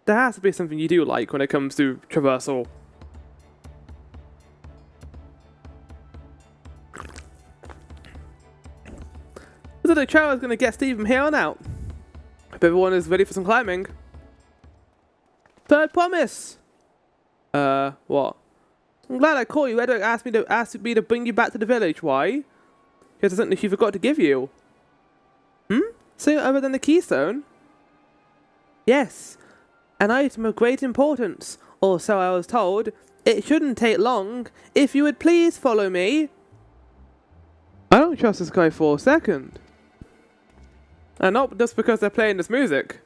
There has to be something you do like when it comes to traversal. So the trail is going to get steep from here on out. Hope everyone is ready for some climbing. Third promise! What? I'm glad I caught you. Edward asked me to bring you back to the village. Why? Because there's something she forgot to give you. Something other than the keystone? Yes. An item of great importance. Or so I was told. It shouldn't take long. If you would please follow me. I don't trust this guy for a second. And not just because they're playing this music.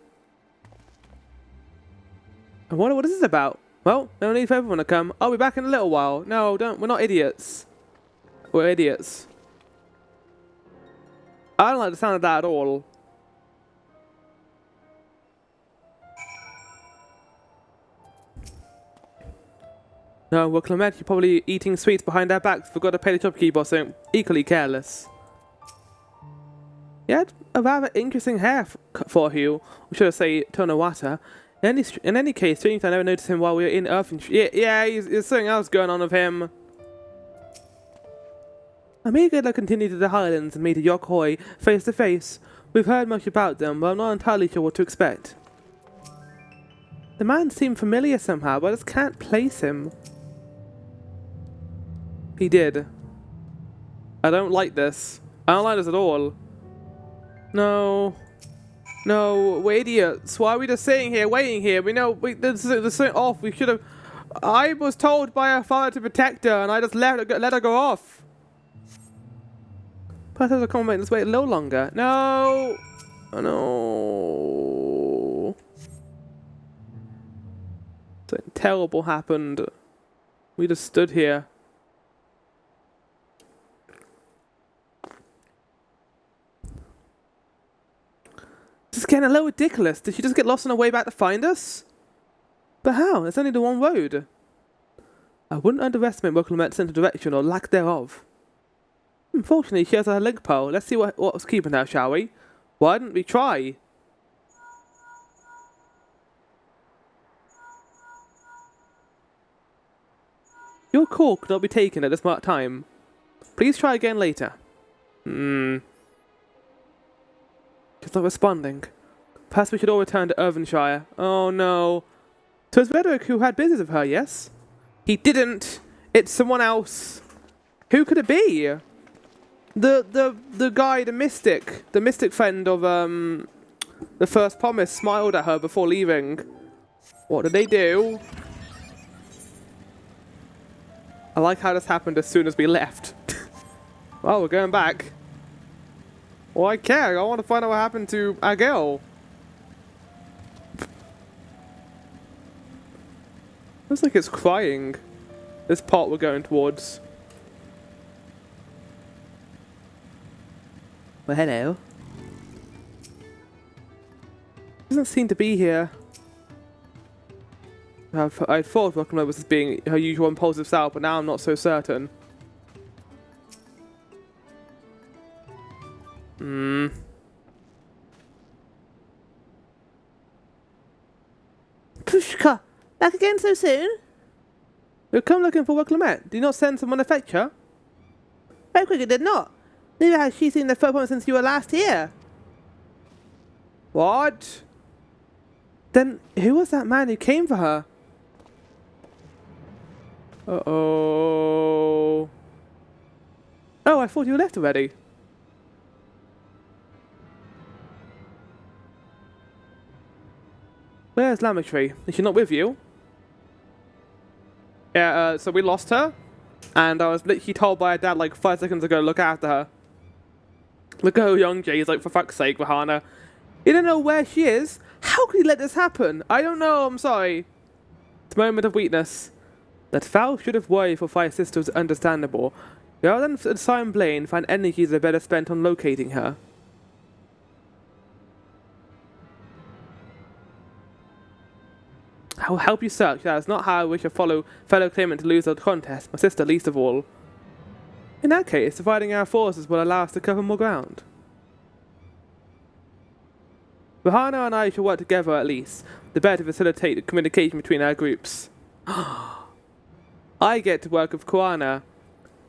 I wonder what this is about. Well, no need for everyone to come. I'll be back in a little while. No, don't. We're not idiots. We're idiots. I don't like the sound of that at all. No, well, Clement, you're probably eating sweets behind our backs. Forgot to pay the shopkeeper or something. Equally careless. You had a rather interesting hair for you. Or should I say, Tonawata. In any case, strange I never noticed him while we were in Earth. Yeah, there's something else going on with him. I'm eager to continue to the Highlands and meet Yokhoi face to face. We've heard much about them, but I'm not entirely sure what to expect. The man seemed familiar somehow, but I just can't place him. He did. I don't like this. I don't like this at all. No. No, we're idiots. Why are we just sitting here, waiting here? We know there's something off. We should have. I was told by her father to protect her, and I just let her go off. Perhaps I can't make this wait a little longer. No. Oh, no. Something terrible happened. We just stood here. This is getting a little ridiculous. Did she just get lost on her way back to find us? But how? It's only the one road. I wouldn't underestimate Clement's sense of direction or lack thereof. Unfortunately, she has her leg pole. Let's see what's keeping her, shall we? Why didn't we try? Your call could not be taken at this marked time. Please try again later. She's not responding. Perhaps we should all return to Irvinshire. Oh no. So it's Redrick who had business with her, yes? He didn't. It's someone else. Who could it be? The guy, the mystic friend of the first promise smiled at her before leaving. What did they do? I like how this happened as soon as we left. Well, we're going back. Well, I care. I want to find out what happened to our girl. Looks like it's crying. This part we're going towards. Well, hello. Doesn't seem to be here. I thought Rock'n'Roll was being her usual impulsive self, but now I'm not so certain. Pushka! Back again so soon? We'll come looking for Clement. Do you not send someone to fetch her? Very quickly did not. Neither has she seen the photo since you were last here. What? Then who was that man who came for her? Uh-oh. Oh, I thought you left already. Where's Lamachry? Is she not with you? Yeah, so we lost her. And I was literally told by her dad like 5 seconds ago, look after her. Look at how young Jay is, like, for fuck's sake, Vahana. You don't know where she is? How could you let this happen? I don't know, I'm sorry. It's a moment of weakness. That Val should have worried for 5 sisters understandable. Rather than assign blame, find energies are better spent on locating her. I will help you search. That is not how I wish a fellow claimant to lose the contest, my sister least of all. In that case, dividing our forces will allow us to cover more ground. Rahana and I should work together at least, the better to facilitate the communication between our groups. I get to work with Kuana.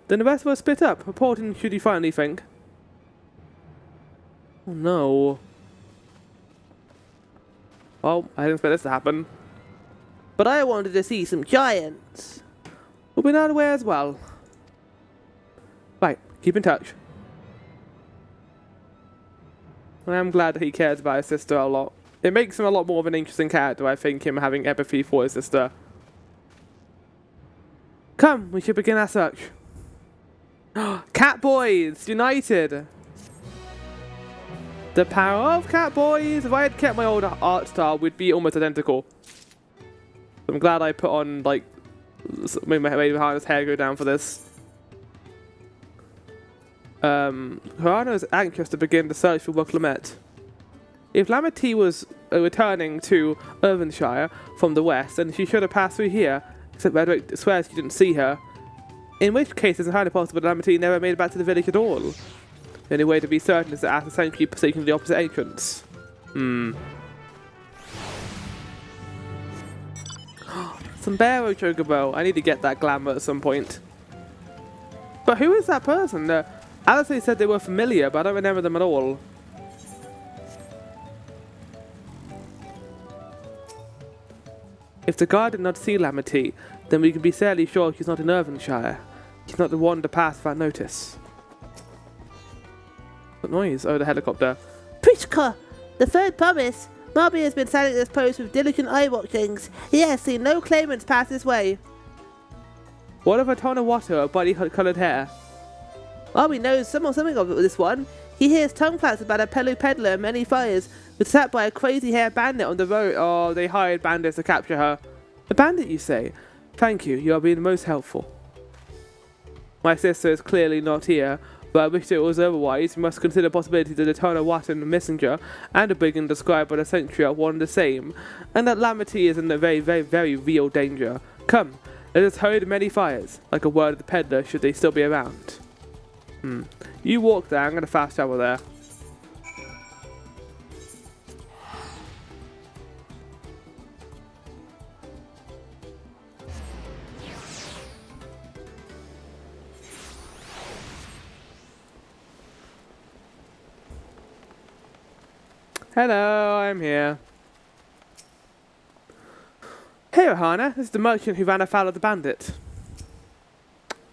Then the rest of us split up, reporting should you find anything. Oh no. Well, I didn't expect this to happen. But I wanted to see some giants. We'll be out of the way as well. Right, keep in touch. I'm glad that he cares about his sister a lot. It makes him a lot more of an interesting character, I think, him having empathy for his sister. Come, we should begin our search. Cat Boys, united! The power of Cat Boys! If I had kept my old art style, we'd be almost identical. I'm glad I put on, like, made Hana's hair go down for this. Harana is anxious to begin the search for Wuklamette. If Lamity was returning to Irvinshire from the west, then she should have passed through here, except Redwick swears she didn't see her. In which case, it's entirely possible that Lamity never made it back to the village at all. The only way to be certain is to ask the sentry position the opposite entrance. Some Barrow Chocobo. I need to get that glamour at some point. But who is that person? Alice said they were familiar, but I don't remember them at all. If the guard did not see Lamity, then we can be fairly sure she's not in Irvinshire. She's not the one to pass without notice. What noise? Oh, the helicopter. Prishka, the third promise. Marby has been standing at this post with diligent eye watchings. He has seen no claimants pass this way. What of a ton of water or body-coloured hair? Marby knows something of this one. He hears tongue claps about a Pelu peddler and many fires, was set by a crazy hair bandit on the road. Oh, they hired bandits to capture her. A bandit, you say? Thank you, you are being most helpful. My sister is clearly not here, but I wish it was otherwise. You must consider the possibility that the Eternal Watan messenger and a brigand described by the sentry are one and the same, and that Lamity is in a very, very, very real danger. Come, let us hurry to many fires, like a word of the peddler should they still be around. You walk there, I'm going to fast travel there. Hello, I'm here. Hey, Ohana, this is the merchant who ran afoul of the bandit.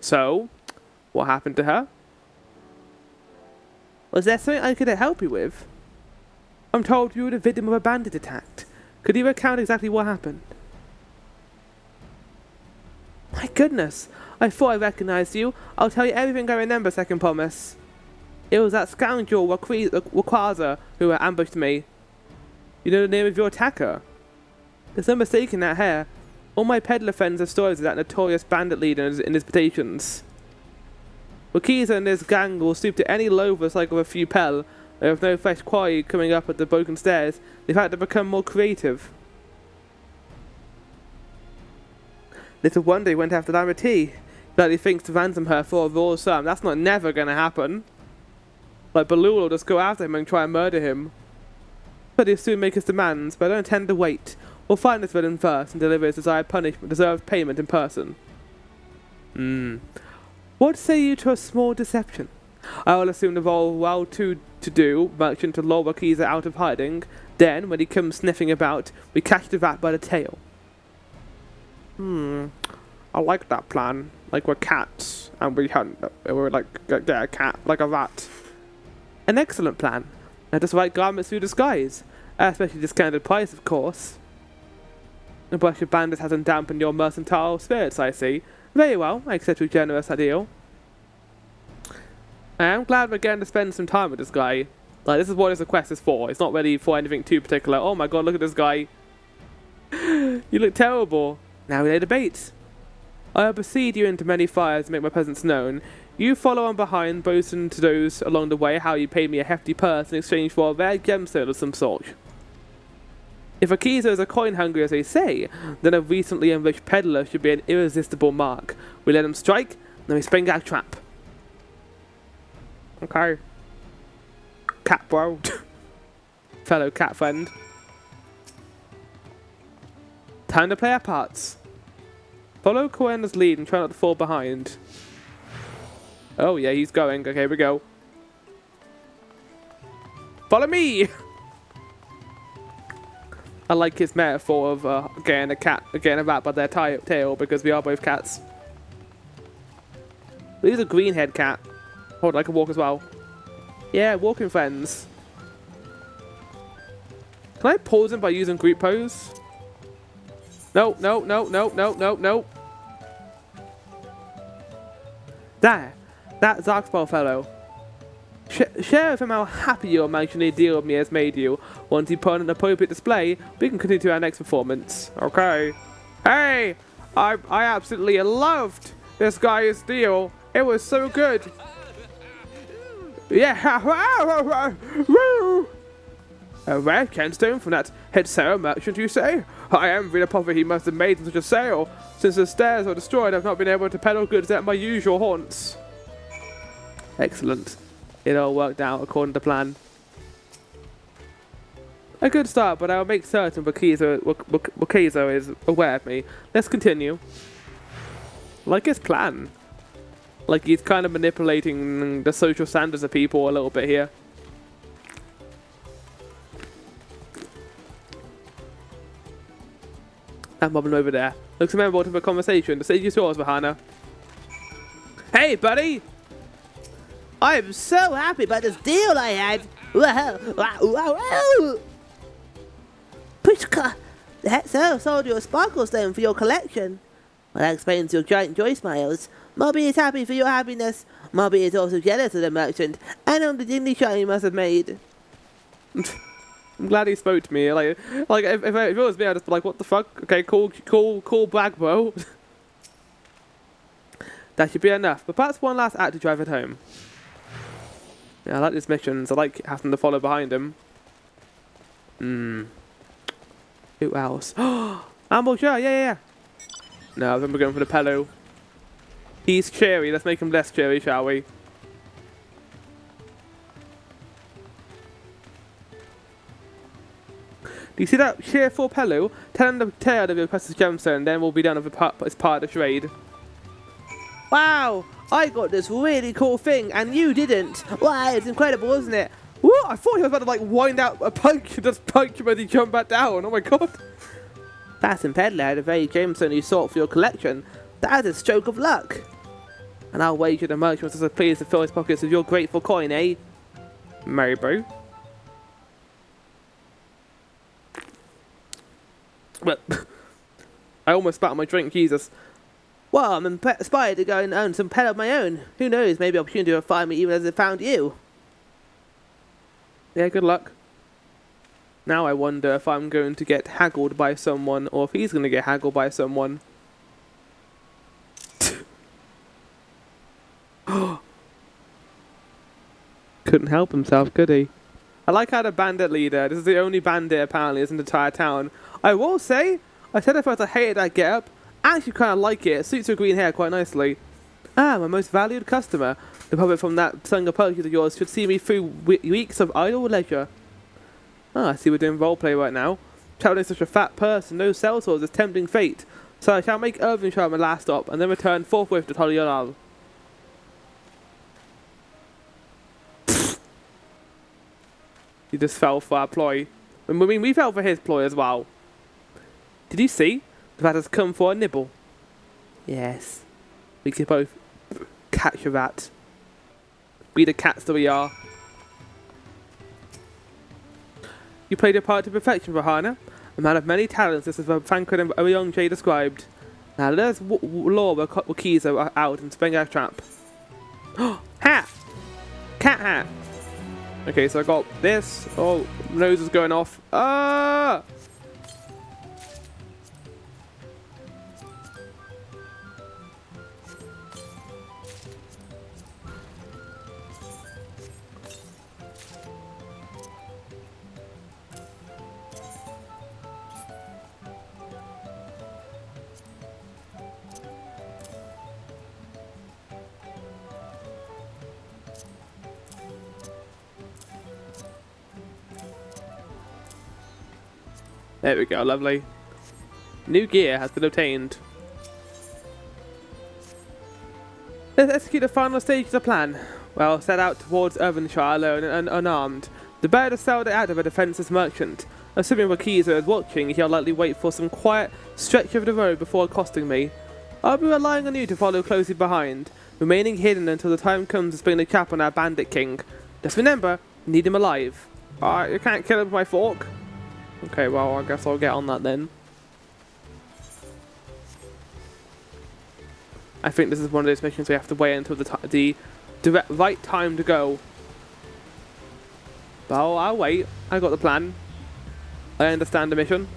So, what happened to her? Was there something I could help you with? I'm told you were the victim of a bandit attack. Could you recount exactly what happened? My goodness, I thought I recognized you. I'll tell you everything I remember, second promise. It was that scoundrel Wakwaza who ambushed me. You know the name of your attacker? There's no mistaking that hair. All my peddler friends have stories of that notorious bandit leader in his petitions. Wakiza and his gang will stoop to any loafers like with a few pell. They have no fresh quarry coming up at the broken stairs. They've had to become more creative. Little wonder he went after Lamity. That he thinks to ransom her for a raw sum. That's not never gonna happen. Like Balul will just go after him and try and murder him. But he'll soon make his demands, but I don't intend to wait. We'll find this villain first and deliver his desired punishment, deserved payment in person. What say you to a small deception? I will assume the role well-to-do merchant to lure Wakiza out of hiding. Then, when he comes sniffing about, we catch the rat by the tail. I like that plan. Like we're cats, and we hunt. We're like get a cat, like a rat. An excellent plan. Now just right garments through disguise. Especially discounted price, of course. The brush of bandits hasn't dampened your mercantile spirits, I see. Very well, I accept your generous ideal. I am glad we're getting to spend some time with this guy. Like, this is what this quest is for. It's not really for anything too particular. Oh my god, look at this guy. You look terrible. Now we lay the bait. I will precede you into many fires to make my presence known. You follow on behind, boasting to those along the way how you paid me a hefty purse in exchange for a rare gemstone of some sort. If Akiza is a coin hungry as they say, then a recently enriched peddler should be an irresistible mark. We let him strike, then we spring our trap. Okay. Cat bro. fellow cat friend. Time to play our parts. Follow Coenna's lead and try not to fall behind. Oh yeah, he's going. Okay, here we go. Follow me! I like his metaphor of getting a rat by their tail because we are both cats. He's a green-head cat. Hold on, I can walk as well. Yeah, walking friends. Can I pause him by using group pose? No, no, no, no, no, no, no. There. That Zarkspal fellow. Share with him how happy your imaginary deal with me has made you. Once you put on an appropriate display, we can continue to our next performance. Okay. Hey! I absolutely loved this guy's deal. It was so good. Yeah. A rare Kenstone from that head sail merchant, you say? I envy the profit he must have made in such a sale. Since the stairs were destroyed, I've not been able to peddle goods at my usual haunts. Excellent. It all worked out according to plan. A good start, but I'll make certain Wakizo is aware of me. Let's continue. Like his plan. Like he's kind of manipulating the social standards of people a little bit here. That woman over there looks amenable to the conversation. The stage is yours, Vahana. Hey, buddy! I am so happy about this deal I had. Wow, wow, wow, wow. Pushka, the head sail sold you a sparkle stone for your collection. Well, that explains your giant joy smiles. Mobby is happy for your happiness. Mobby is also jealous of the merchant and on the dignity shine you must have made. I'm glad he spoke to me. Like if it was me, I'd just be like, what the fuck? Okay, cool brag, bro. That should be enough. But perhaps one last act to drive it home. Yeah, I like these missions. I like having to follow behind him. Who else? Ambush, yeah. No, then we're going for the Pello. He's cheery. Let's make him less cheery, shall we? Do you see that cheerful Pello? Tell him the tale of your precious gemstone, then we'll be done with as part of the trade. Wow, I got this really cool thing and you didn't. Wow, it's incredible, isn't it? Woo, I thought he was about to like wind out a punch and just punch him as he jumped back down. Oh my god. Bass and Peddler had a very gemstone you sought for your collection. That is a stroke of luck. And I'll wager the merchant was as pleased to fill his pockets with your grateful coin, eh? Merry bro. Well, I almost spat on my drink, Jesus. Well, I'm inspired to go and own some pet of my own. Who knows, maybe opportunity will find me even as it found you. Yeah, good luck. Now I wonder if I'm going to get haggled by someone or if he's going to get haggled by someone. Couldn't help himself, could he? I like how the bandit leader, this is the only bandit apparently in the entire town. I will say, I said at first I hated that get-up. I actually kind of like it. It suits her green hair quite nicely. Ah, my most valued customer. The profit from that single purchase of yours should see me through weeks of idle leisure. Ah, I see we're doing roleplay right now. Traveling such a fat person, no sellswords is tempting fate. So I shall make Irvingshire my last stop and then return forthwith to Tollyolal. He just fell for our ploy. I mean, we fell for his ploy as well. Did you see? The rat has come for a nibble. Yes. We could both catch a rat. Be the cats that we are. You played your part to perfection, Vahana. A man of many talents, this is what Thancred and Orion described. Now let us lure Wakizo out and spring our trap. Hat! Cat hat! Okay, so I got this. Oh, nose is going off. Ah! There we go, lovely. New gear has been obtained. Let's execute the final stage of the plan. Well, set out towards Irvinshire alone and unarmed. The better to sell it out of a defenceless merchant. Assuming Wakiza is watching, he'll likely wait for some quiet stretch of the road before accosting me. I'll be relying on you to follow closely behind, remaining hidden until the time comes to spring the cap on our bandit king. Just remember, you need him alive. Alright, you can't kill him with my fork? Okay, well, I guess I'll get on that then. I think this is one of those missions we have to wait until the right time to go. But I'll wait. I got the plan. I understand the mission.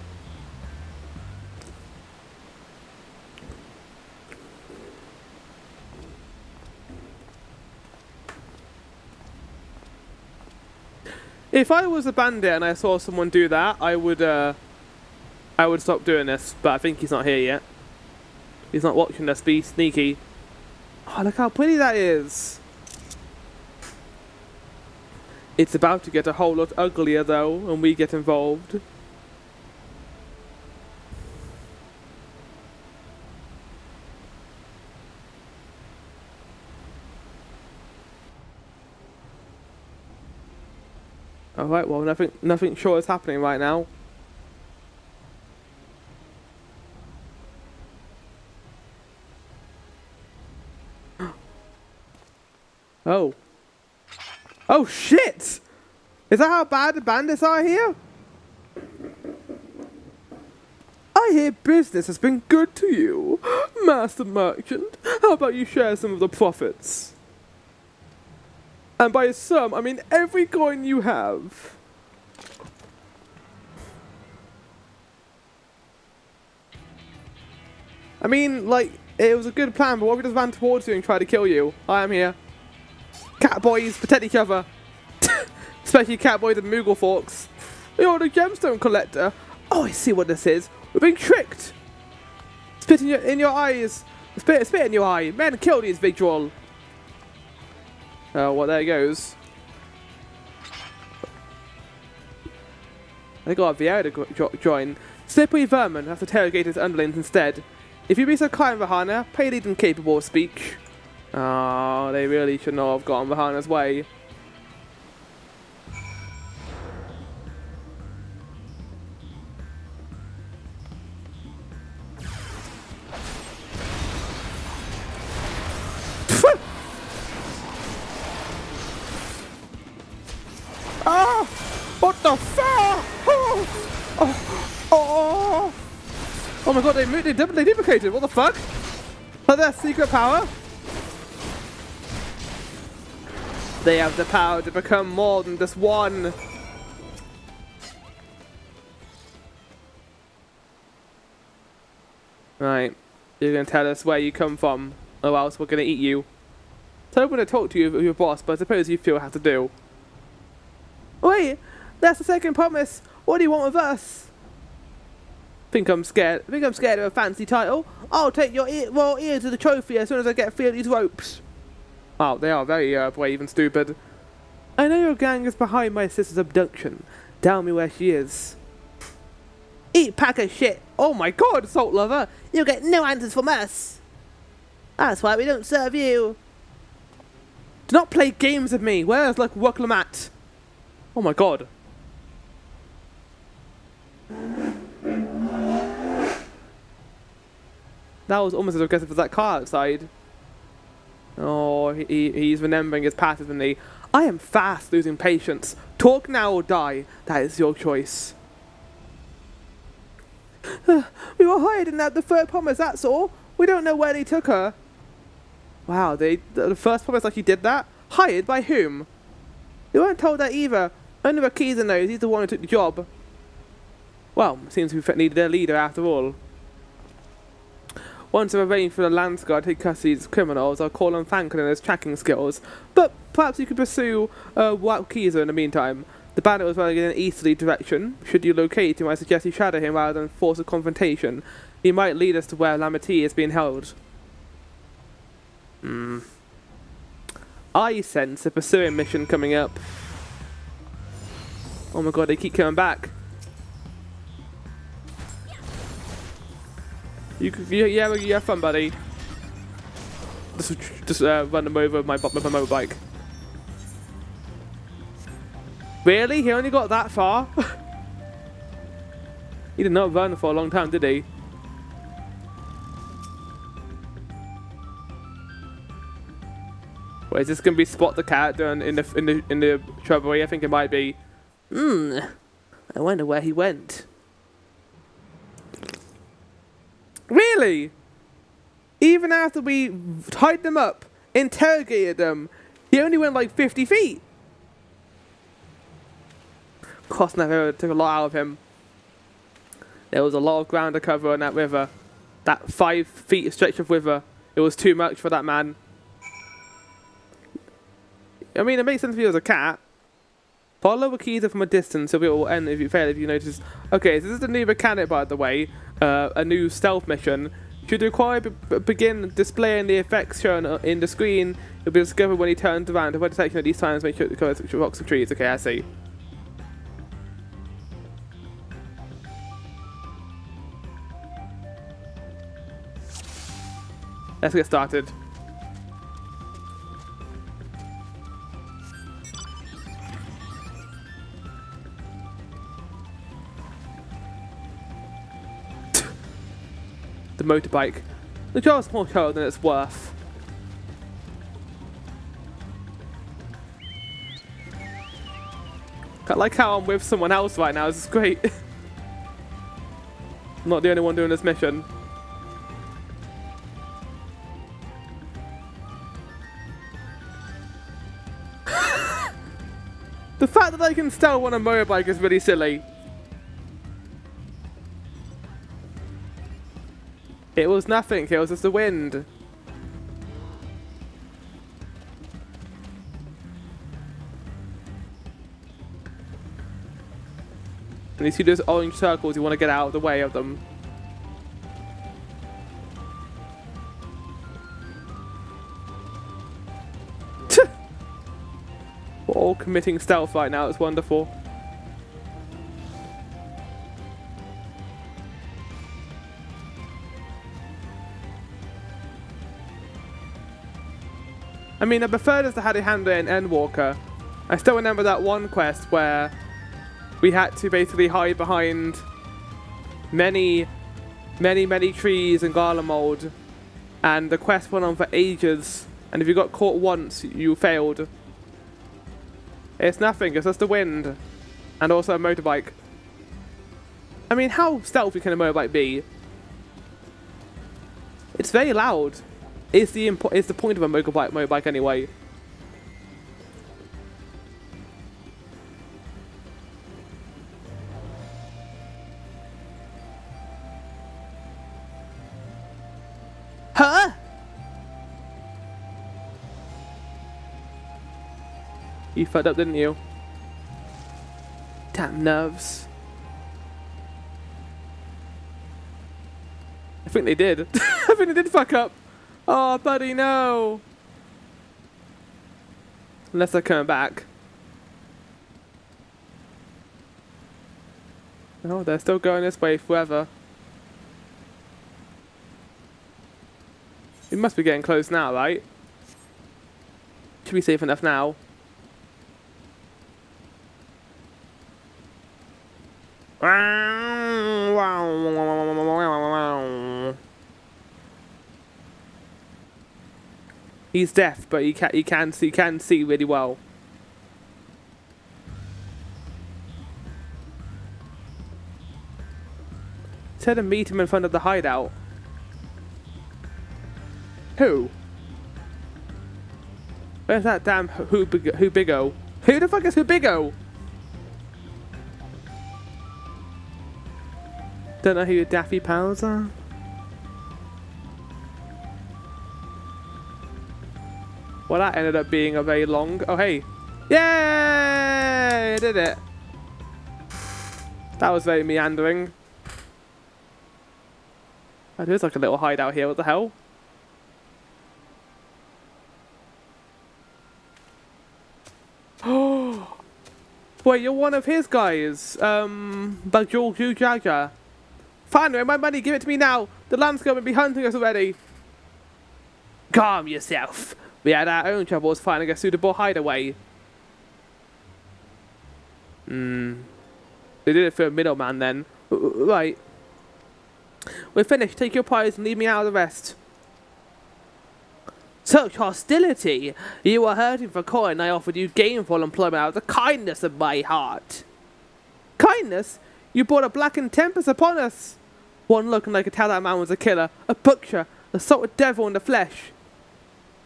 If I was a bandit and I saw someone do that, I would stop doing this. But I think he's not here yet. He's not watching us be sneaky. Oh, look how pretty that is. It's about to get a whole lot uglier though when we get involved. Alright, well nothing sure is happening right now. Oh. Oh shit! Is that how bad the bandits are here? I hear business has been good to you, Master Merchant. How about you share some of the profits? And by some, I mean every coin you have. I mean, like, it was a good plan, but what if we just ran towards you and tried to kill you? I am here. Cat boys, protect each other. Especially cat boys and Moogle forks. You're the gemstone collector. Oh, I see what this is. We're being tricked. Spit in your eyes. Spit in your eye. Men, kill these Vigil. Oh, well, there it goes. I got Vieira to join. Slippery vermin have to interrogate his underlings instead. If you be so kind, Vahana, pay lead and capable of speech. Oh, they really should not have gone Vahana's way. Ah! What the fuck? Oh my god, they duplicated. What the fuck? Is that secret power? They have the power to become more than just one. Right. You're going to tell us where you come from, or else we're going to eat you. So I'm going to talk to you with your boss, but I suppose you feel have to do. Wait, that's the second promise. What do you want with us? Think I'm scared of a fancy title? I'll take your raw ears as a trophy as soon as I get through these ropes. Wow, they are very brave and stupid. I know your gang is behind my sister's abduction. Tell me where she is. Eat pack of shit. Oh my god, Salt Lover. You'll get no answers from us. That's why we don't serve you. Do not play games with me. Where's like Wuklamat? Oh my god. That was almost as aggressive as that car outside. Oh, he's remembering his past, isn't he? I am fast losing patience. Talk now or die. That is your choice. We were hiding at the third promise, that's all. We don't know where they took her. Wow, the first promise actually did that? Hired by whom? We weren't told that either. Only Wakiza knows, he's the one who took the job. Well, seems we needed a leader after all. Once I've arranged for the Lance Guard to take custody of these criminals, I'll call on Franklin and his tracking skills. But perhaps you could pursue Wakiza in the meantime. The bandit was running in an easterly direction. Should you locate him, I suggest you shadow him rather than force a confrontation. He might lead us to where Lamity is being held. I sense a pursuing mission coming up. Oh my god, they keep coming back. You have fun, buddy. Just run them over with my motorbike. Really? He only got that far? He did not run for a long time, did he? Wait, is this gonna be Spot the cat in the shrubbery? I think it might be. I wonder where he went. Really? Even after we tied them up, interrogated them, he only went like 50 feet. Cross never took a lot out of him. There was a lot of ground to cover on that river. That 5 feet stretch of river. It was too much for that man. I mean, it makes sense if he was a cat. Follow a keys from a distance, so it will end if you fail, if you notice. Okay, so this is a new mechanic, by the way. A new stealth mission. Should require begin displaying the effects shown in the screen. It'll be discovered when he turns around. Avoid detection at these times, make sure it covers rocks and trees. Okay, I see. Let's get started. The motorbike. The car's more cold than it's worth. I like how I'm with someone else right now. This is great. I'm not the only one doing this mission. The fact that I can steal on a motorbike is really silly. It was nothing, it was just the wind. And you see those orange circles, you want to get out of the way of them. We're all committing stealth right now, it's wonderful. I mean, I preferred us to had a handle in Endwalker. I still remember that one quest where we had to basically hide behind many trees and garland mold, and the quest went on for ages, and if you got caught once, you failed. It's nothing, it's just the wind, and also a motorbike. I mean, how stealthy can a motorbike be? It's very loud. It's the point of a motorbike anyway. Huh? You fucked up, didn't you? Damn nerves. I think they did. I think they did fuck up. Oh, buddy, no. Unless they're coming back. No, they're still going this way forever. We must be getting close now, right? Should be safe enough now. He's deaf, but he can see really well. Tell him meet him in front of the hideout. Who? Where's that damn who Biggo? Who the fuck is Who Biggo? Don't know who your daffy pals are. Well, that ended up being a very long... Oh, hey. Yay! I did it. That was very meandering. Oh, there's like a little hideout here. What the hell? Oh! Wait, you're one of his guys. Bajul Jaja. Finally, my money. Give it to me now. The land's going to be hunting us already. Calm yourself. We had our own troubles finding a suitable hideaway. They did it for a middleman then. Right. We're finished. Take your prize and leave me out of the rest. Such hostility! You were hurting for coin. I offered you gainful employment out of the kindness of my heart. Kindness? You brought a blackened tempest upon us. One look and I could tell that man was a killer, a butcher, a sort of devil in the flesh.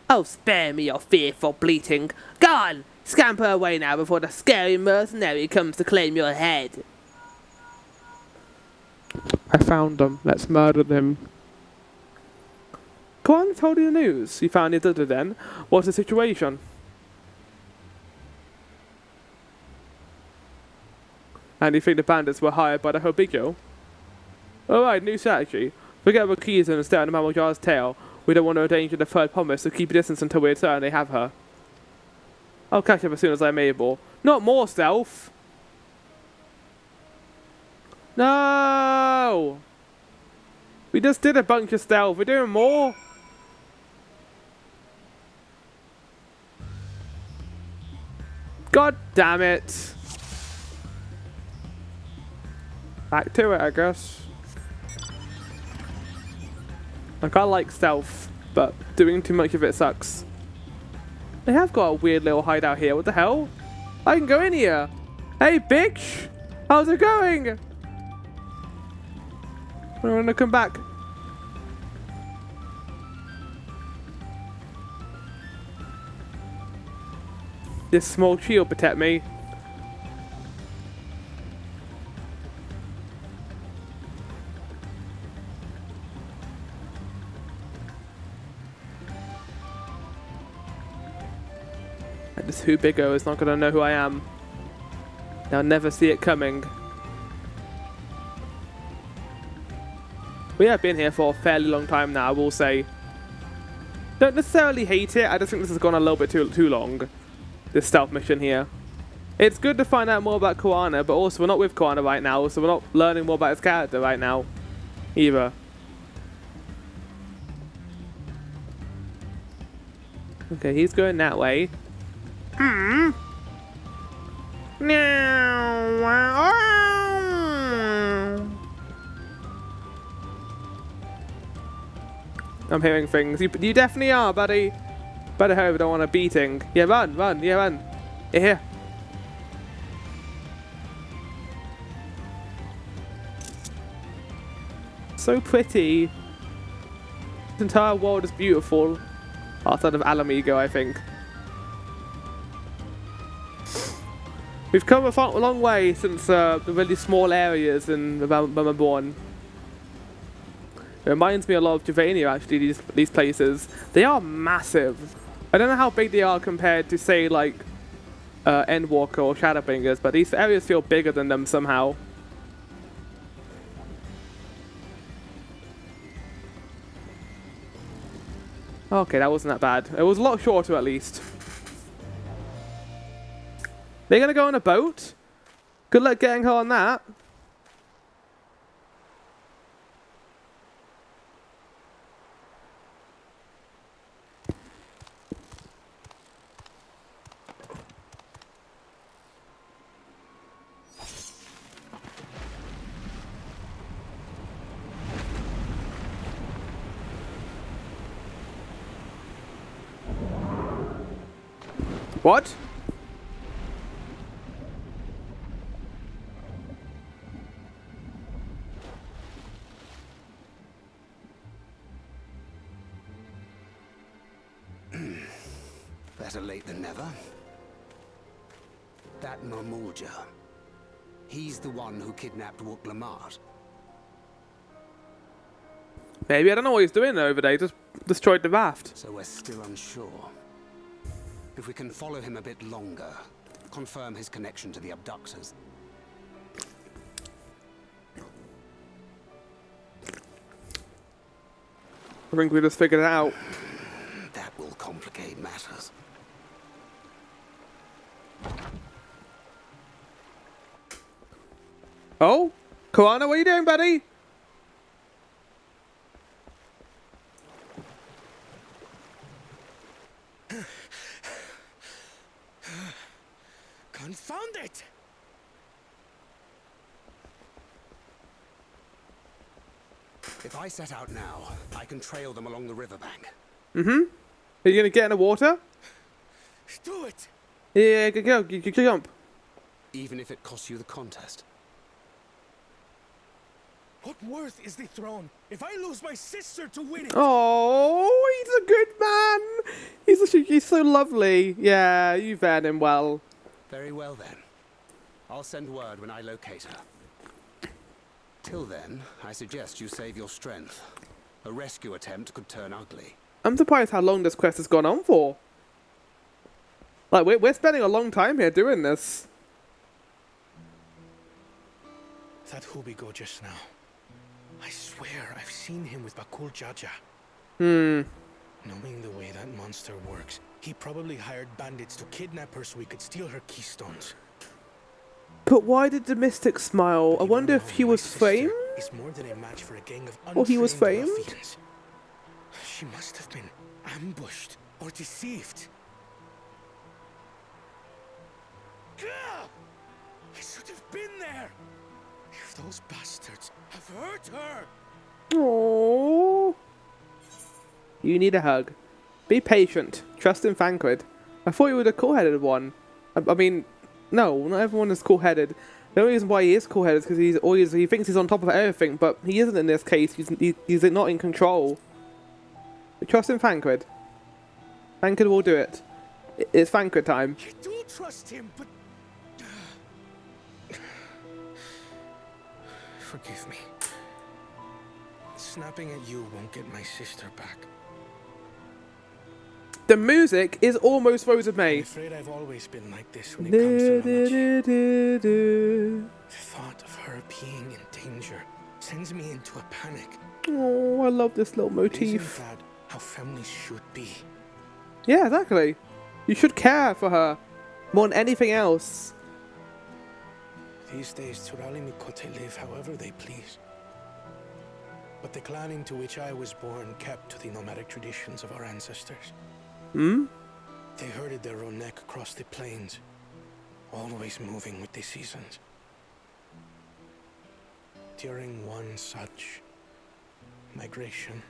Oh, spare me your fearful bleating. Go on, scamper away now before the scary mercenary comes to claim your head. I found them. Let's murder them. Kwan told you the news. You found his other then. What's the situation? And you think the bandits were hired by the Hobigyo? Alright, new strategy. Forget about keys and stay on the Mammal Jar's tail. We don't want to endanger the third promise, so keep a distance until we're certain they have her. I'll catch up as soon as I'm able. Not more stealth! No! We just did a bunch of stealth. We're doing more. God damn it. Back to it, I guess. Like, I like stealth, but doing too much of it sucks. They have got a weird little hideout here. What the hell? I can go in here. Hey, bitch! How's it going? I'm gonna come back. This small shield protect me. And this Hubigo is not gonna know who I am. They'll never see it coming. We have been here for a fairly long time now, I will say. Don't necessarily hate it, I just think this has gone a little bit too long. This stealth mission here. It's good to find out more about Koana, but also we're not with Koana right now, so we're not learning more about his character right now. Either. Okay, he's going that way. I'm hearing things. You definitely are, buddy. Better hope I don't want a beating. Yeah, run, yeah, run. Here. So pretty. This entire world is beautiful. Outside of Alamigo, I think. We've come a long way since the really small areas in Bummerborn. It reminds me a lot of Javania, actually, these places. They are massive. I don't know how big they are compared to, say, like, Endwalker or Shadowbringers, but these areas feel bigger than them somehow. Okay, that wasn't that bad. It was a lot shorter, at least. They're gonna go on a boat? Good luck getting her on that. What? Better late than never. That Mamulja. He's the one who kidnapped Wook Lamart. Maybe, I don't know what he's doing over there. He just destroyed the raft. So we're still unsure. If we can follow him a bit longer, confirm his connection to the abductors. I think we just figured it out. That will complicate matters. Oh? Koana, what are you doing, buddy? If I set out now, I can trail them along the riverbank. Are you gonna get in the water? Do it! Yeah, go, jump. Even if it costs you the contest. What worth is the throne if I lose my sister to win it? Oh, he's a good man. He's so lovely. Yeah, you've earned him well. Very well then. I'll send word when I locate her. Till then, I suggest you save your strength. A rescue attempt could turn ugly. I'm surprised how long this quest has gone on for. Like, we're spending a long time here doing this. That Hubigo just now. I swear I've seen him with Bakul Jaja. Knowing the way that monster works, he probably hired bandits to kidnap her so he could steal her keystones. But why did the mystic smile? I wonder if he was framed? Is more than a match for a gang of Or he was untrained framed? ruffians. She must have been ambushed or deceived. Gah! I should have been there. If those bastards have hurt her. Oh, you need a hug. Be patient. Trust in Thancred. I thought you were the cool-headed one. I mean, no, not everyone is cool-headed. The only reason why he is cool-headed is because he thinks he's on top of everything, but he isn't in this case. He's not in control. But trust in Thancred. Thancred will do it. It's Thancred time. I do trust him, but forgive me. Snapping at you won't get my sister back. The music is almost Rose of I'm May. afraid I've always been like this when it comes to monarchy. The thought of her being in danger sends me into a panic. Oh, I love this little motif. Isn't that how families should be? Yeah, exactly. You should care for her more than anything else. These days, Tural and Mikote live however they please. But the clan into which I was born kept to the nomadic traditions of our ancestors. They herded their own neck across the plains, always moving with the seasons. During one such migration,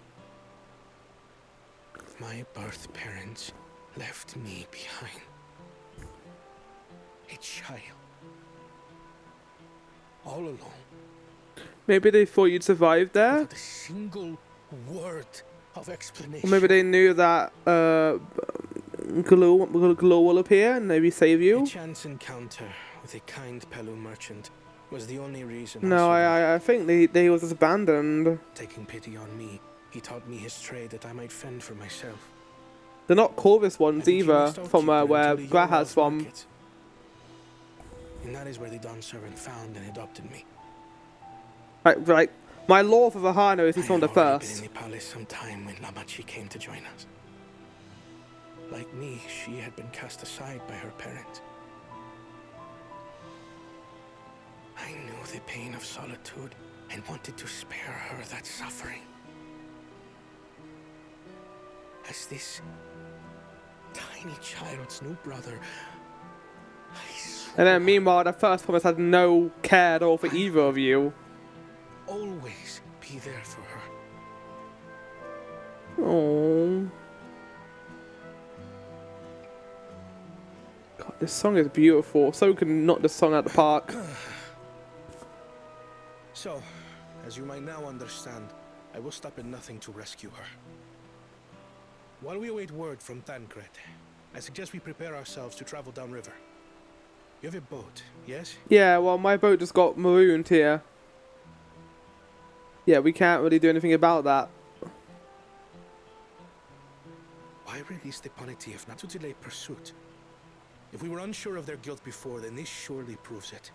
my birth parents left me behind. A child. All alone. Maybe they thought you'd survive there. Without a single word of explanation. Or maybe they knew that Glow will appear and maybe save A you. chance encounter with a kind Pelu merchant was the only reason. No, I think they was just abandoned. Taking pity on me, he taught me his trade that I might fend for myself. They're not Corvus I ones became a either, storekeeper from where until the Graha's Yorwal's from. market. And that is where the Dawn servant found and adopted me. Right. My lore for Vahana is he's I on the had already first. been in the palace some time when Lamachi came to join us. Like me, she had been cast aside by her parents. I knew the pain of solitude and wanted to spare her that suffering. As this tiny child's new brother, I swore And then meanwhile, the first promise had no care at all for either of you. always be there for her. Oh. God, this song is beautiful. So we can knock this song out the park. So, as you might now understand, I will stop at nothing to rescue her. While we await word from Thancred, I suggest we prepare ourselves to travel downriver. You have a boat, yes? Yeah, well, my boat just got marooned here. Yeah, we can't really do anything about that. Why release the punitive not to delay pursuit? If we were unsure of their guilt before, then this surely proves it.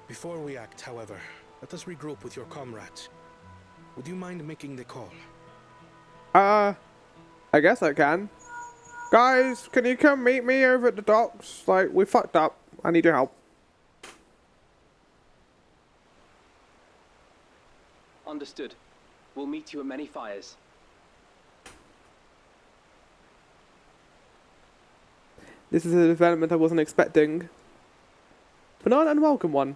Before we act, however, let us regroup with your comrades. Would you mind making the call? I guess I can. Guys, can you come meet me over at the docks? Like, we fucked up. I need your help. Understood. We'll meet you at many fires. This is a development I wasn't expecting. But not an unwelcome one.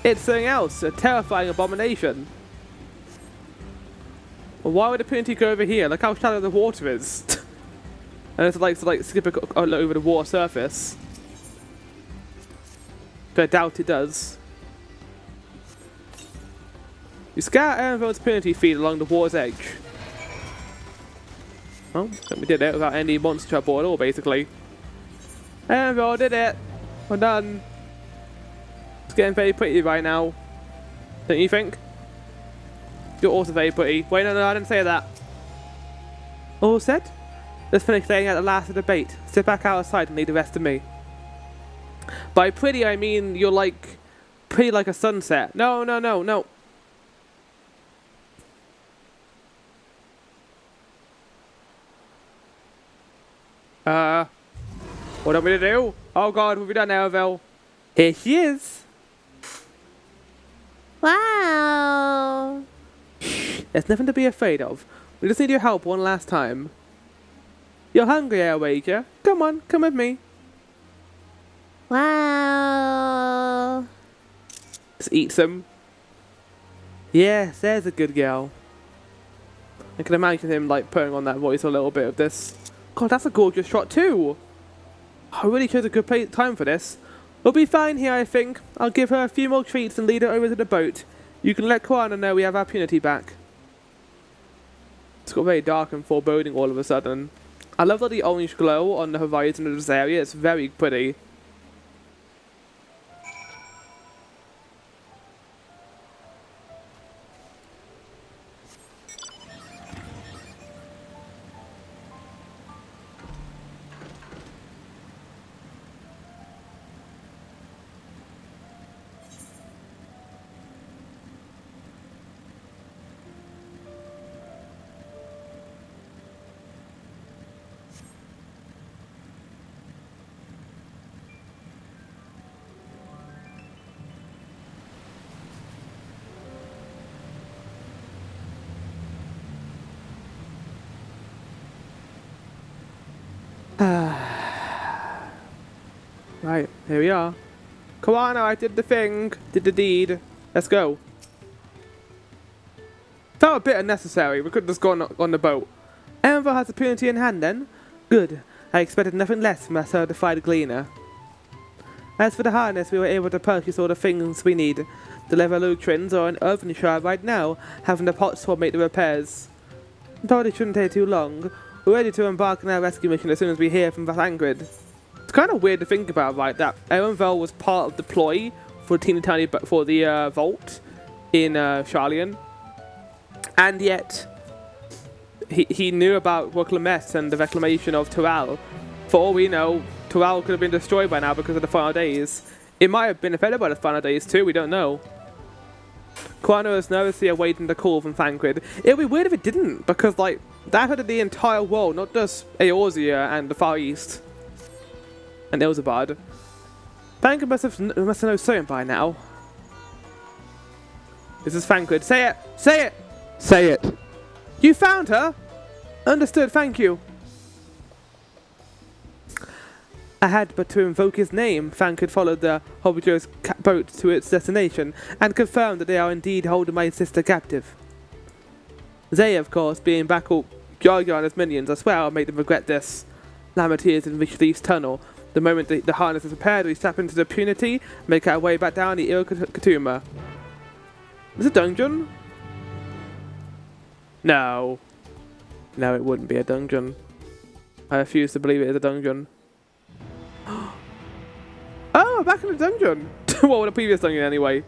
It's something else, a terrifying abomination. Well, why would the Punity go over here? Look how shallow the water is. And it's like to like skip over the water surface. But I doubt it does. You scout Aaronville's Punity feed along the water's edge. Well, I think we did it without any monster trouble at all, basically. Aaronville did it! We're done. It's getting very pretty right now. Don't you think? You're also very pretty. Wait, no, I didn't say that. All set? Let's finish laying out the last of the bait. Sit back outside and leave the rest to me. By pretty, I mean you're like... pretty like a sunset. No. What are we to do? Oh god, what have we done now, Vel? Here she is. Wow. There's nothing to be afraid of. We just need your help one last time. You're hungry, I wager. Come on, come with me. Wow. Just eat some. Yes, there's a good girl. I can imagine him like putting on that voice a little bit of this. God, that's a gorgeous shot too. I really chose a good time for this. We'll be fine here, I think. I'll give her a few more treats and lead her over to the boat. You can let Koana know we have our Punity back. It's got very dark and foreboding all of a sudden. I love the orange glow on the horizon of this area. It's very pretty. Right, here we are. Koana, I did the thing. Did the deed. Let's go. Felt a bit unnecessary. We could have just gone on the boat. Anvil has the Punity in hand then? Good. I expected nothing less from our certified gleaner. As for the harness, we were able to purchase all the things we need. The leather lutrins are in Irvingshire right now, having the pot swab make the repairs. Thought it shouldn't take too long. We're ready to embark on our rescue mission as soon as we hear from Vasangrid. It's kind of weird to think about, right? That Erenvel was part of the ploy for Teeny Tiny, but for the vault in Charlian, and yet he knew about Wuklamess and the reclamation of Tural. For all we know, Tural could have been destroyed by now because of the final days. It might have been affected by the final days too. We don't know. Koana is nervously awaiting the call from Thancred. It would be weird if it didn't, because like that affected the entire world, not just Eorzea and the Far East. And Ilzabad. Thancred must have known something by now. This is Thancred. Say it! Say it! Say it. You found her? Understood, thank you. I had but to invoke his name. Thancred followed the Hobbijo's boat to its destination and confirmed that they are indeed holding my sister captive. They, of course, being Bakul, Jar Jar and his minions, I swear I'll make them regret this. Lamateers in Richleaf's tunnel. The moment the harness is repaired, we step into the Punity, make our way back down the Katuma. Is it a dungeon? No. No, it wouldn't be a dungeon. I refuse to believe it is a dungeon. Oh, back in the dungeon! Well, the previous dungeon anyway.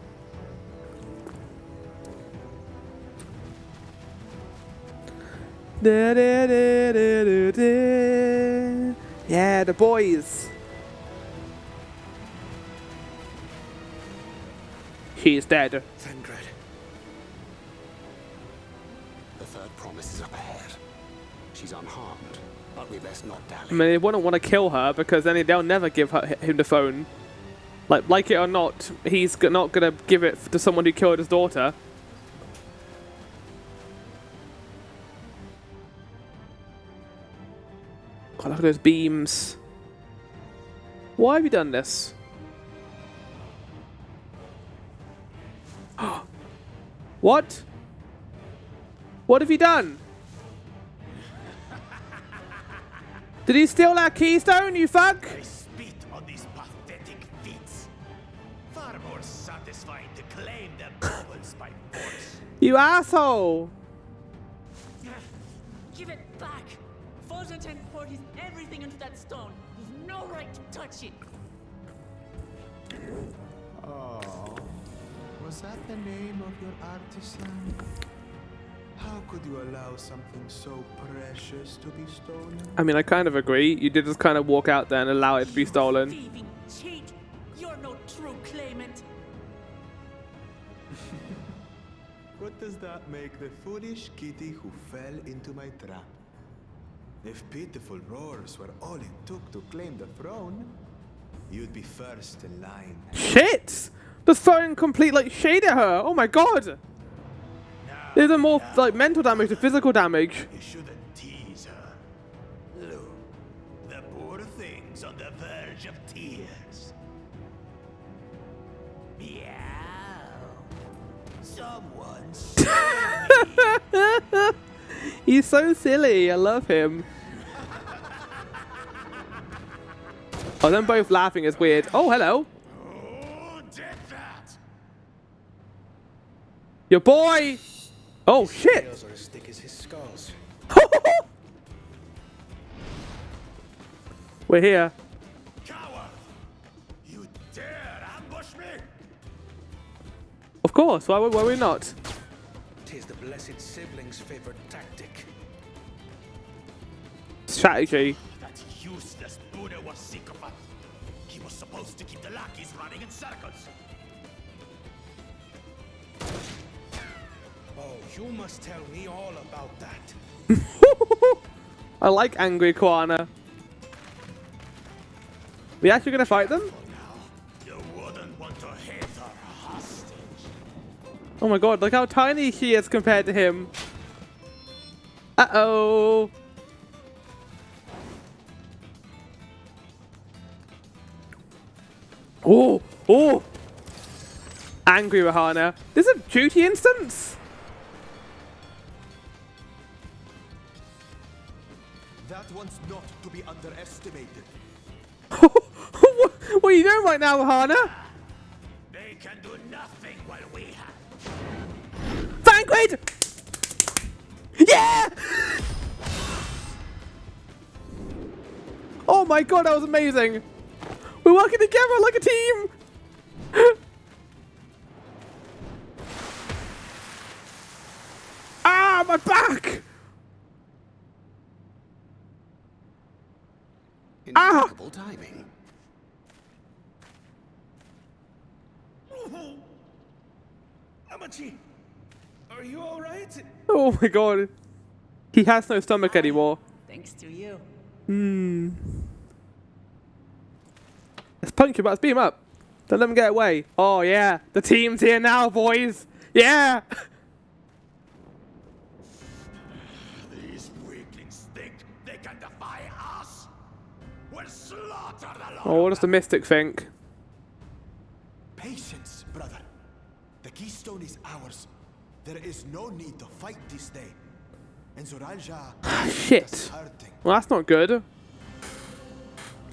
Yeah, the boys. He's dead. Thancred. The third promise is up ahead. She's unharmed, but we best not dally. I mean, they wouldn't want to kill her because then they'll never give him the phone. Like it or not, he's not gonna give it to someone who killed his daughter. God, look at those beams. Why have you done this? What? What have you done? Did he steal our keystone, you fuck? I spit on these pathetic feats. Far more satisfying to claim their baubles by force. You asshole! Give it back! Fosunten poured his everything into that stone. You've no right to touch it. Oh, was that the name of your artisan? How could you allow something so precious to be stolen? I mean, I kind of agree. You did just kind of walk out there and allow it to be stolen. Thieving cheat! You're no true claimant. What does that make the foolish kitty who fell into my trap? If pitiful roars were all it took to claim the throne, you'd be first in line. Shit! Just throwing complete like shade at her. Oh my god! There's a more like mental damage to physical damage. You shouldn't tease her. Look, the poor thing's on the verge of tears. Meow. Someone He's so silly. I love him. Oh, them both laughing is weird. Oh, hello. Who did that? Your boy! Oh, shit! Nails are as thick as his skulls. We're here. Coward! You dare ambush me? Of course. Why would we not? Tis the blessed sibling's favorite tactic. Strategy. That useless Buddha was sycophant. He was supposed to keep the lackeys running in circles. Oh, you must tell me all about that. I like angry Koana. We actually gonna fight them? You wouldn't want to hit her hostage. Oh my god, look how tiny she is compared to him. Uh-oh. Oh, oh. Angry Rahana. This is a duty instance? That one's not to be underestimated. What are you doing right now, Rahana? They can do nothing while we have. Vanquid! Yeah! Oh my god, that was amazing. We're working together like a team. Ah, my back! Impeccable timing. Amachi, are you all right? Oh my god. He has no stomach anymore. Thanks to you. Let's punch him up. Let's beat him up. Don't let him get away. Oh yeah, the team's here now, boys. Yeah. These weaklings think they can defy us. We'll slaughter the lot. Oh, what does the mystic think? Patience, brother. The keystone is ours. There is no need to fight this day. And Zoralja Shit. is hurting. Well, that's not good.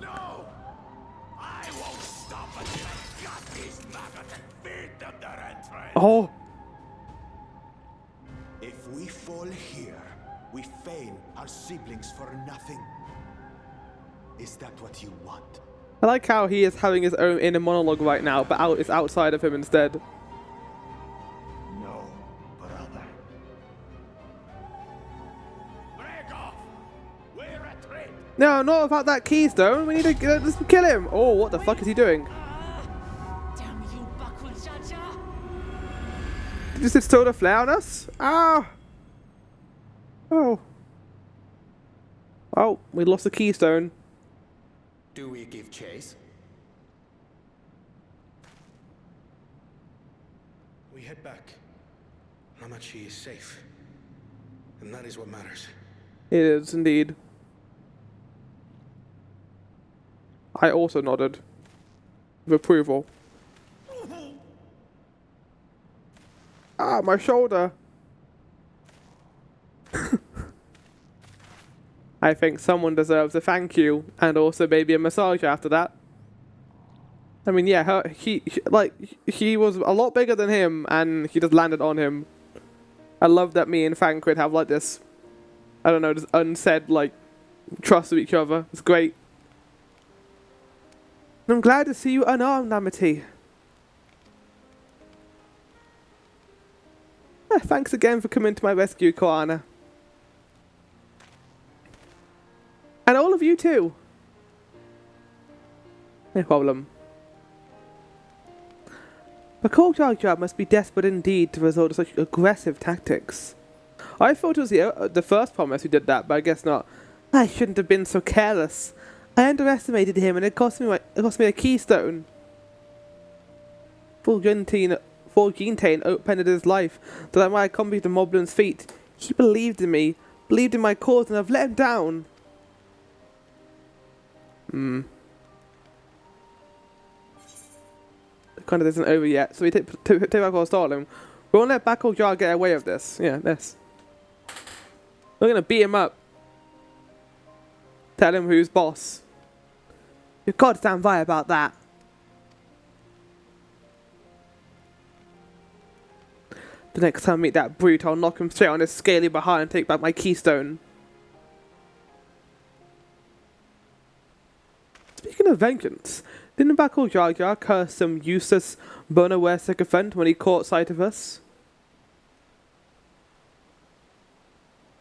No! I won't stop until I got these maggots and feed them their entrails. Oh. If we fall here, we fail our siblings for nothing. Is that what you want? I like how he is having his own inner monologue right now, but it's outside of him instead. No, brother. Break off! We retreat! No, not about that keystone. We need to just kill him. Oh, what the fuck is he doing? Damn you, Bakul Jaja! Did you just throw the flare on us? Ah! Oh. Oh, we lost the keystone. Do we give chase? We head back. Amachi is safe. And that is what matters. It is indeed. I also nodded with approval. Ah, my shoulder. I think someone deserves a thank you and also maybe a massage after that. I mean, yeah, he was a lot bigger than him and he just landed on him. I love that me and Thancred have like this, I don't know, this unsaid like trust of each other. It's great. And I'm glad to see you unarmed, Amity. Thanks again for coming to my rescue, Koana. And all of you too. No problem. But Khal Jar must be desperate indeed to resort to such aggressive tactics. I thought it was the first promise who did that, but I guess not. I shouldn't have been so careless. I underestimated him and it cost me a keystone. Full Gintane opened his life so that I might accomplish the Moblin's feat. He believed in me, believed in my cause, and I've let him down. The kind of isn't over yet, so we take back our Starling. We won't let Bakul Jar get away with this. Yeah, this. We're gonna beat him up. Tell him who's boss. You've got to stand by about that. The next time I meet that brute, I'll knock him straight on his scaly behind and take back my keystone. Speaking of vengeance, didn't Bakul Jar curse some useless Bonaware sycophant when he caught sight of us?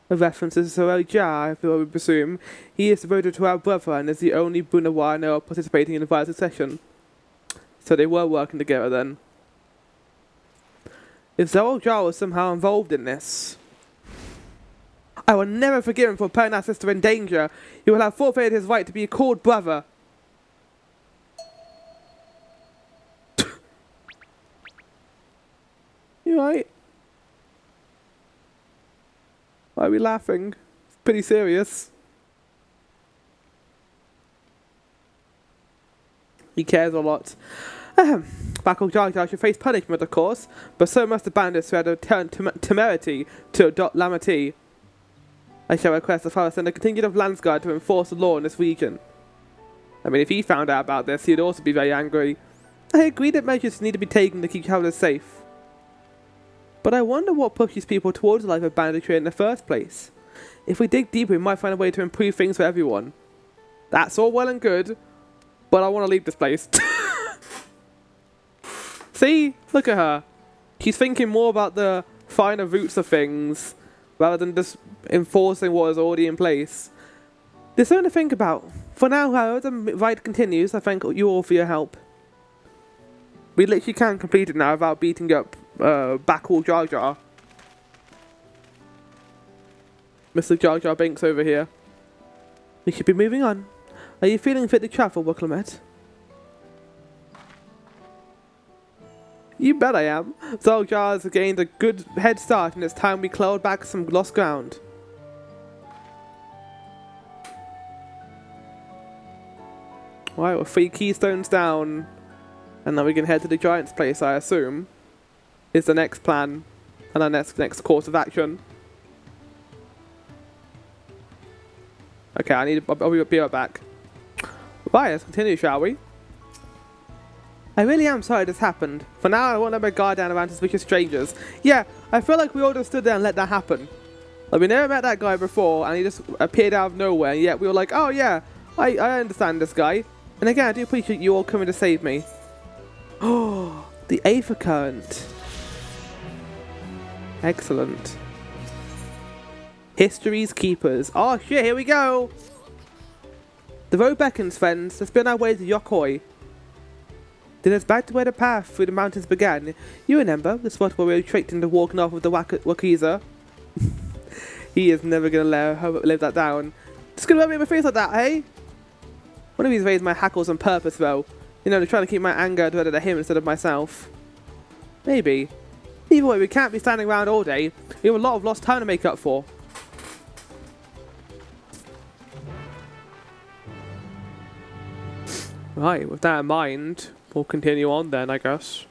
A reference to Sorel Jar, I would presume. He is devoted to our brother and is the only Bunawar I know of participating in the Vile Succession. So they were working together then. If Sorel Jar was somehow involved in this, I will never forgive him for putting our sister in danger. He will have forfeited his right to be called brother. You right? Why are we laughing? It's pretty serious. He cares a lot. Bakul Jar should face punishment, of course, but so must the bandits who had a temerity to adopt Lamity. I shall request the father send a contingent of Landsguard to enforce the law in this region. I mean, if he found out about this, he'd also be very angry. I agree that measures need to be taken to keep travelers safe. But I wonder what pushes people towards a life of banditry in the first place. If we dig deeper, we might find a way to improve things for everyone. That's all well and good, but I want to leave this place. See? Look at her. She's thinking more about the finer roots of things, rather than just enforcing what is already in place. There's something to think about. For now, however, the ride continues. I thank you all for your help. We literally can complete it now without beating up Bakul Jar. Mr. Jar Jar Binks over here. We should be moving on. Are you feeling fit to travel, Wicklamet? You bet I am. Sorel Jar has gained a good head start and it's time we clawed back some lost ground. Alright, we're 3 keystones down. And now we can head to the Giant's place, I assume. Is the next plan. And our next course of action. Okay, I'll be right back. Right, let's continue, shall we? I really am sorry this happened. For now, I won't let my guard down around suspicious strangers. Yeah, I feel like we all just stood there and let that happen. Like, we never met that guy before, and he just appeared out of nowhere, and yet we were like, oh yeah, I understand this guy. And again, I do appreciate you all coming to save me. Oh, the Aether Current. Excellent. History's Keepers. Oh shit, here we go! The road beckons, friends. Let's be on our way to Yokoi. Then it's back to where the path through the mountains began. You remember, the spot where we tricked into walking off with the Wakiza? He is never gonna live that down. Just gonna let me in my face like that, hey? One of these raised my hackles on purpose, though. You know, trying to keep my anger directed at him instead of myself. Maybe. Either way, we can't be standing around all day. We have a lot of lost time to make up for. Right, with that in mind, we'll continue on then, I guess.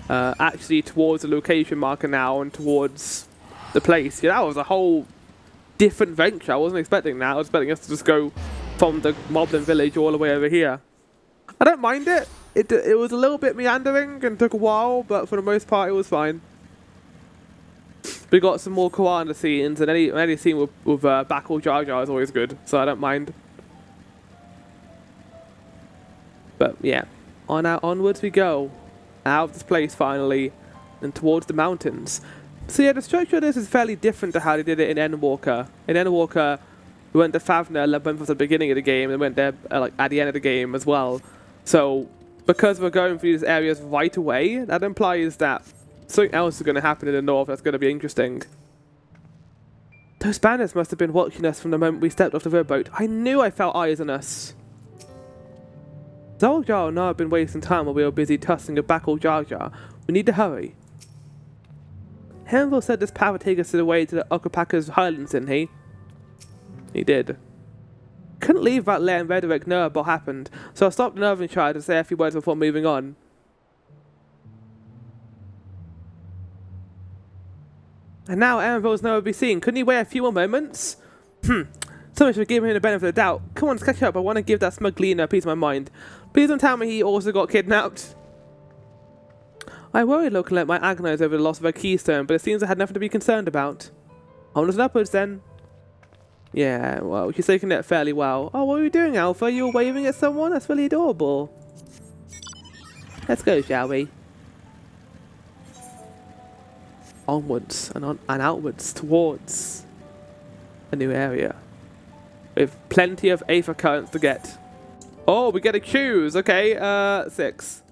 actually towards the location marker now and towards the place. Yeah, that was a whole different venture. I wasn't expecting that. I was expecting us to just go from the Moblin village all the way over here. I don't mind it. It was a little bit meandering and took a while, but for the most part it was fine. We got some more Koala scenes, and any scene with Backle Jar Jar is always good, so I don't mind. But yeah, onwards we go. Out of this place finally, and towards the mountains. So yeah, the structure of this is fairly different to how they did it in Endwalker. In Endwalker, we went to Favner, went from the beginning of the game, and went there like at the end of the game as well. So because we're going through these areas right away, that implies that something else is going to happen in the north that's going to be interesting. Those bandits must have been watching us from the moment we stepped off the rowboat. I knew I felt eyes on us. Zol Jar and I have been wasting time while we were busy tussling a Backle Jar Jar. We need to hurry. Hanville said this path would take us to the way to the Okapaka's Highlands, didn't he? He did. Couldn't leave without letting Rederick know what happened, so I stopped nerve and tried to say a few words before moving on. And now Aaronville's nowhere to be seen. Couldn't he wait a few more moments? So much for giving him the benefit of the doubt. Come on, let's catch up. I want to give that smug gleaner a piece of my mind. Please don't tell me he also got kidnapped. I worried Lo let my agonize over the loss of her keystone, but it seems I had nothing to be concerned about. Onwards and upwards then. Yeah, well, she's taking it fairly well. Oh, what are you doing, Alpha? You were waving at someone? That's really adorable. Let's go, shall we? Onwards and outwards towards a new area. With plenty of Aether currents to get. Oh, we get to choose. Okay, 6.